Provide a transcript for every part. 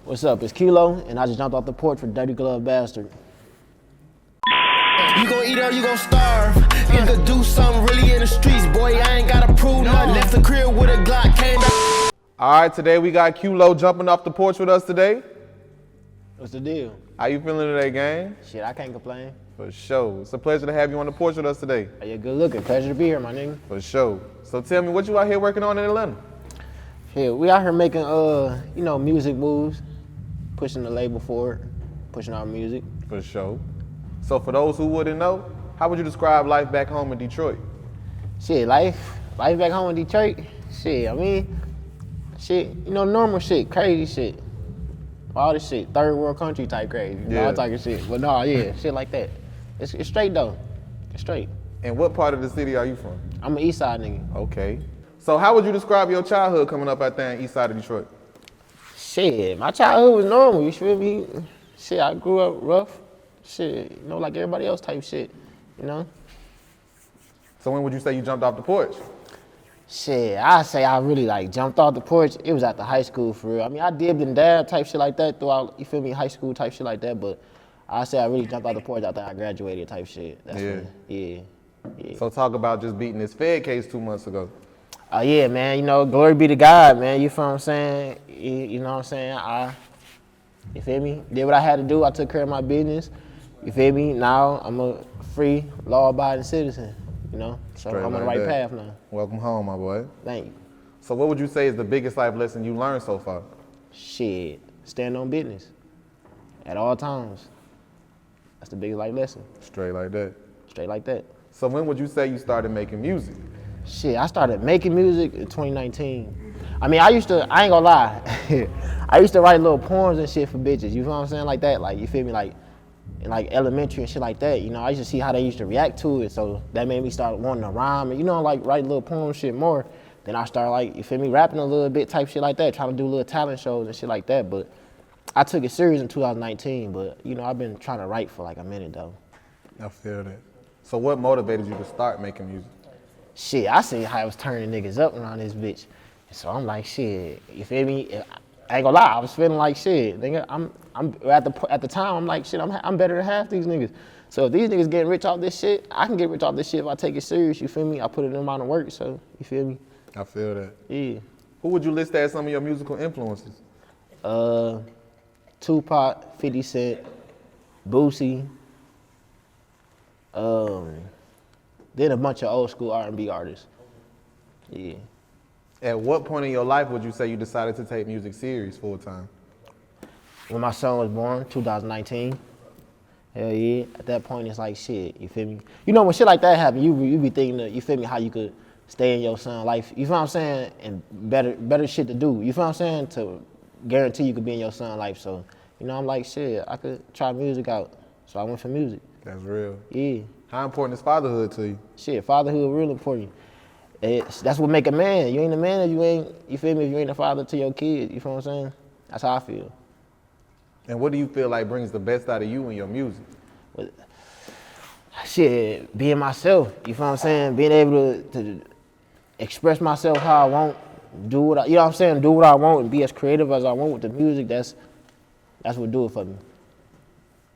What's up? It's Quelo, and I just jumped off the porch for Dirty Glove Bastard. You gon' eat or you gon' starve. You could do something really in the streets, boy. I ain't gotta prove nothing. Left the crib with a Glock, came back. All right, today we got Quelo jumping off the porch with us today. What's the deal? How you feeling today, gang? Shit, I can't complain. For sure. It's a pleasure to have you on the porch with us today. Hey, you're good looking. Pleasure to be here, my nigga. For sure. So tell me, what you out here working on in Atlanta? Shit, we out here making, music moves, pushing the label forward, pushing our music. For sure. So for those who wouldn't know, how would you describe life back home in Detroit? Shit, life back home in Detroit. Shit, normal shit, crazy shit. All this shit, third world country type crazy. Yeah. All type of shit. But no, yeah, shit like that. It's straight though. It's straight. And what part of the city are you from? I'm an East Side nigga. Okay. So how would you describe your childhood coming up out there in East Side of Detroit? Shit, my childhood was normal, you feel me? Shit, I grew up rough. Shit, like everybody else type shit, So when would you say you jumped off the porch? Shit, I say I really jumped off the porch. It was at the high school for real. I mean, I dibbed and dabbed type shit like that throughout, you feel me, high school type shit like that, but I say I really jumped off the porch after I graduated type shit. That's when, yeah. So talk about just beating this Fed case 2 months ago. Oh yeah, man, glory be to God, man, you feel what I'm saying? You know what I'm saying? You feel me? Did what I had to do, I took care of my business, you feel me? Now I'm a free, law-abiding citizen, so Straight I'm on the like right that. path now. Welcome home, my boy. Thank you. So what would you say is the biggest life lesson you learned so far? Shit, stand on business at all times. That's the biggest life lesson. Straight like that. Straight like that. So when would you say you started making music? Shit, I started making music in 2019. I mean, I ain't gonna lie, I used to write little poems and shit for bitches, you feel what I'm saying, like that, you feel me, in elementary and shit like that, I used to see how they used to react to it, so that made me start wanting to rhyme and, write little poem shit more. Then I started, you feel me, rapping a little bit type shit like that, trying to do little talent shows and shit like that, but I took it serious in 2019, but, I've been trying to write for a minute, though. I feel that. So what motivated you to start making music? Shit, I seen how I was turning niggas up around this bitch. So I'm like, shit, you feel me? I ain't gonna lie, I was feeling like shit. Nigga, I'm at the time, I'm like, shit, I'm better than half these niggas. So if these niggas getting rich off this shit, I can get rich off this shit if I take it serious, you feel me? I put it in amount of work, so you feel me? I feel that. Yeah. Who would you list as some of your musical influences? Tupac, 50 Cent, Boosie, then a bunch of old school R&B artists. Yeah. At what point in your life would you say you decided to take music serious full time? When my son was born, 2019. Hell yeah. At that point, it's like shit, you feel me? When shit like that happen, you be thinking that, you feel me, how you could stay in your son's life. You feel what I'm saying? And better shit to do. You feel what I'm saying? To guarantee you could be in your son's life. So, I'm like, shit, I could try music out. So I went for music. That's real. Yeah. How important is fatherhood to you? Shit, fatherhood real important. That's what make a man. You ain't a man if you ain't, you feel me, if you ain't a father to your kids. You feel what I'm saying? That's how I feel. And what do you feel like brings the best out of you in your music? Shit, being myself. You feel what I'm saying? Being able to express myself how I want, do what I want and be as creative as I want with the music. That's what do it for me.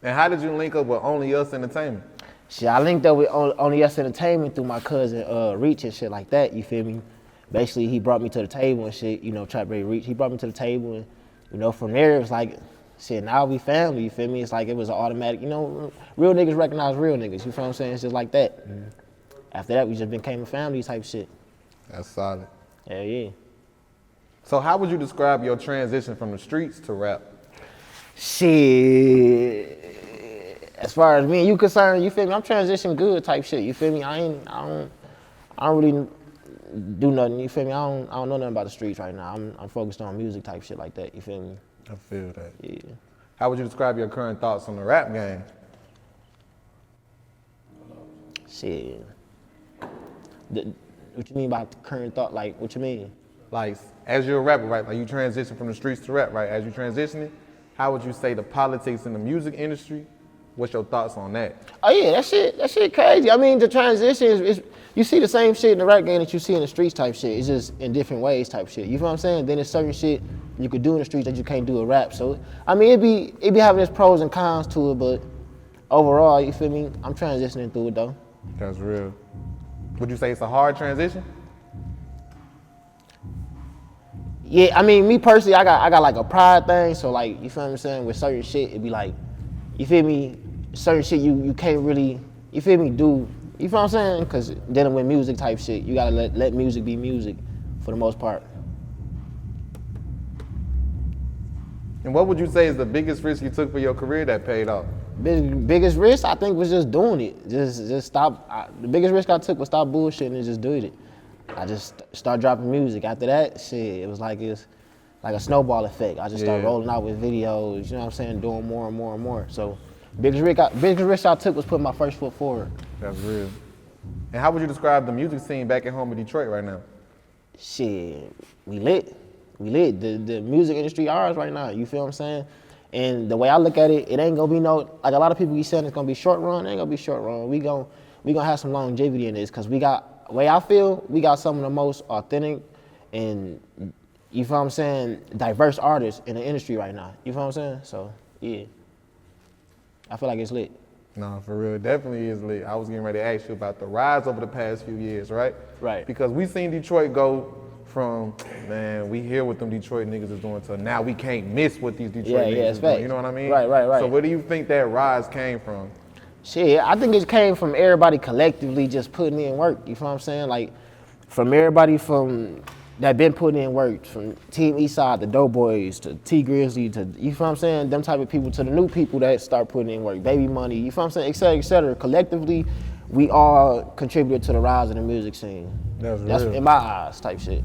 And how did you link up with Only Us Entertainment? Shit, I linked up with Only Us Entertainment through my cousin Reach and shit like that, you feel me? Basically, he brought me to the table and shit, Trap Ray Reach. He brought me to the table and, from there, it was like, shit, now we family, you feel me? It's like it was an automatic, real niggas recognize real niggas, you feel what I'm saying? It's just like that. Mm-hmm. After that, we just became a family type shit. That's solid. Hell yeah. So how would you describe your transition from the streets to rap? Shit. As far as me and you concerned, you feel me? I'm transitioning good type shit. You feel me? I don't really do nothing. You feel me? I don't know nothing about the streets right now. I'm focused on music type shit like that. You feel me? I feel that. Yeah. How would you describe your current thoughts on the rap game? Shit. What you mean by current thought? Like, what you mean? Like, as you're a rapper, right? Like, you transition from the streets to rap, right? As you transitioning, how would you say the politics in the music industry? What's your thoughts on that? Oh yeah, that shit crazy. I mean, the transition is you see the same shit in the rap game that you see in the streets type shit. It's just in different ways type shit. You feel what I'm saying? Then there's certain shit you could do in the streets that you can't do in rap. So I mean, it be having its pros and cons to it, but overall, you feel me? I'm transitioning through it though. That's real. Would you say it's a hard transition? Yeah, I mean, me personally, I got like a pride thing. So like, you feel what I'm saying? With certain shit, it be like, you feel me? Certain shit you can't really, you feel me? Do you feel what I'm saying? Cause dealing with music type shit, you gotta let music be music, for the most part. And what would you say is the biggest risk you took for your career that paid off? Biggest risk I think was just doing it. Just stop. The biggest risk I took was stop bullshitting and just doing it. I just started dropping music. After that, shit, it's like a snowball effect. I just started rolling out with videos. You know what I'm saying? Doing more and more and more. So, biggest risk I took was putting my first foot forward. That's real. And how would you describe the music scene back at home in Detroit right now? Shit, we lit. The music industry ours right now. You feel what I'm saying? And the way I look at it, it ain't gonna be no, like a lot of people be saying it's gonna be short run. It ain't gonna be short run. We gonna have some longevity in this, cause we got. The way I feel, we got some of the most authentic and, you feel what I'm saying, diverse artists in the industry right now. You feel what I'm saying? So, yeah. I feel like it's lit. No, for real, it definitely is lit. I was getting ready to ask you about the rise over the past few years, right? Right. Because we seen Detroit go from, man, we hear what them Detroit niggas is doing, to now we can't miss what these Detroit niggas is doing. You know what I mean? Right. So where do you think that rise came from? Shit, I think it came from everybody collectively just putting in work. You feel what I'm saying? Like, from everybody that been putting in work, from Team Eastside, the Doughboys, to T Grizzly, to, you feel what I'm saying? Them type of people, to the new people that start putting in work, Baby Money, you feel what I'm saying? Et cetera, et cetera. Collectively, we all contributed to the rise of the music scene. That's in my eyes type shit.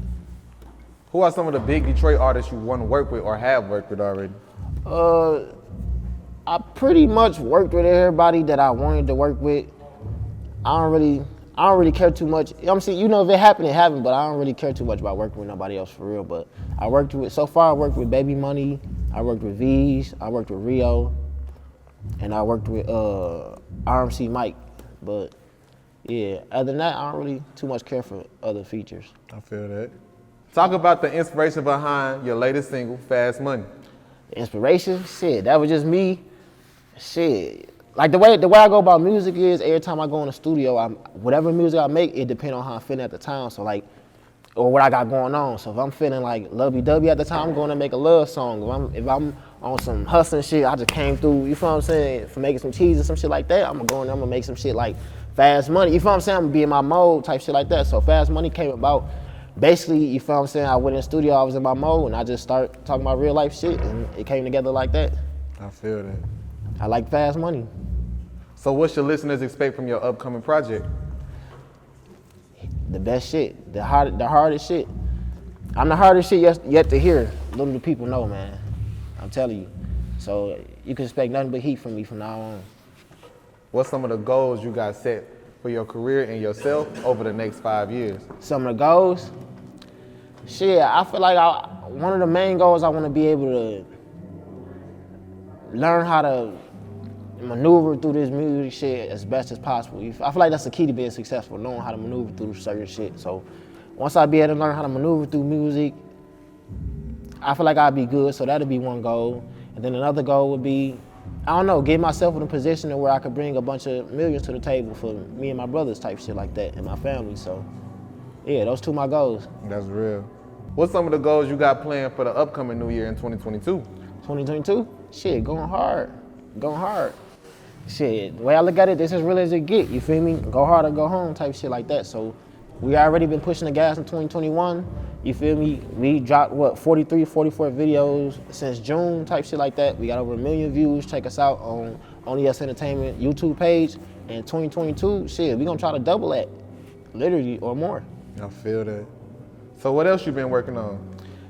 Who are some of the big Detroit artists you want to work with or have worked with already? I pretty much worked with everybody that I wanted to work with. I don't really care too much. You know what I'm saying? You know, if it happened, it happened, but I don't really care too much about working with nobody else for real. But so far I worked with Baby Money, I worked with V's, I worked with Rio, and I worked with RMC Mike. But yeah, other than that, I don't really too much care for other features. I feel that. Talk about the inspiration behind your latest single, Fast Money. The inspiration? Shit, that was just me. Shit, like the way I go about music is every time I go in the studio, whatever music I make, it depends on how I'm feeling at the time. So like, or what I got going on. So if I'm feeling like lovey-dovey at the time, I'm going to make a love song. If I'm on some hustling shit, I just came through, you feel what I'm saying, for making some cheese or some shit like that, I'm gonna go in there, I'm gonna make some shit like Fast Money. You feel what I'm saying? I'm gonna be in my mode type shit like that. So Fast Money came about, basically, you feel what I'm saying, I went in the studio, I was in my mode, and I just started talking about real life shit, and it came together like that. I feel that. I like Fast Money. So what should listeners expect from your upcoming project? The best shit, the hardest shit. I'm the hardest shit yet to hear. Little do people know, man. I'm telling you. So you can expect nothing but heat from me from now on. What's some of the goals you got set for your career and yourself over the next 5 years? Some of the goals? Shit, I feel like one of the main goals, I want to be able to learn how to maneuver through this music shit as best as possible. I feel like that's the key to being successful, knowing how to maneuver through certain shit. So once I be able to learn how to maneuver through music, I feel like I'd be good. So that'd be one goal. And then another goal would be, I don't know, get myself in a position where I could bring a bunch of millions to the table for me and my brothers type shit like that, and my family. So yeah, those two my goals. That's real. What's some of the goals you got planned for the upcoming new year in 2022? 2022? Shit, going hard. Shit, the way I look at it, this is as real as it get, you feel me? Go hard or go home type shit like that. So we already been pushing the gas in 2021, you feel me? We dropped, 43, 44 videos since June type shit like that. We got over 1 million views. Check us out on Only Us Entertainment YouTube page. And 2022, shit, we gonna try to double that, literally, or more. I feel that. So what else you been working on?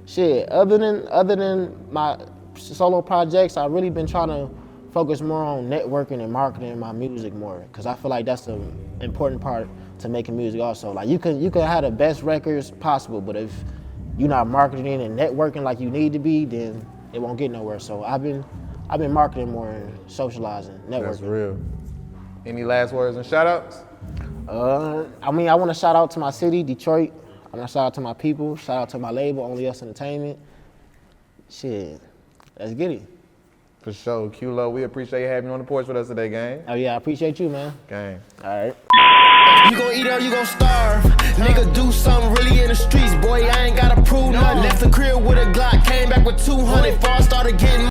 Shit, other than my solo projects, I've really been trying to focus more on networking and marketing my music more, because I feel like that's an important part to making music also. Like you can have the best records possible, but if you're not marketing and networking like you need to be, then it won't get nowhere. So I've been marketing more and socializing, networking. That's real. Any last words and shout outs? I mean, I want to shout out to my city, Detroit. I want to shout out to my people, shout out to my label, Only Us Entertainment. Shit, let's get it. For sure. Quelo, we appreciate you having you on the porch with us today, gang. Oh yeah, I appreciate you, man. Gang. All right. You gon' eat or you gon' starve. Nigga, do something really in the streets, boy. I ain't gotta prove nothing. Left the crib with a Glock, came back with 200. Before I started getting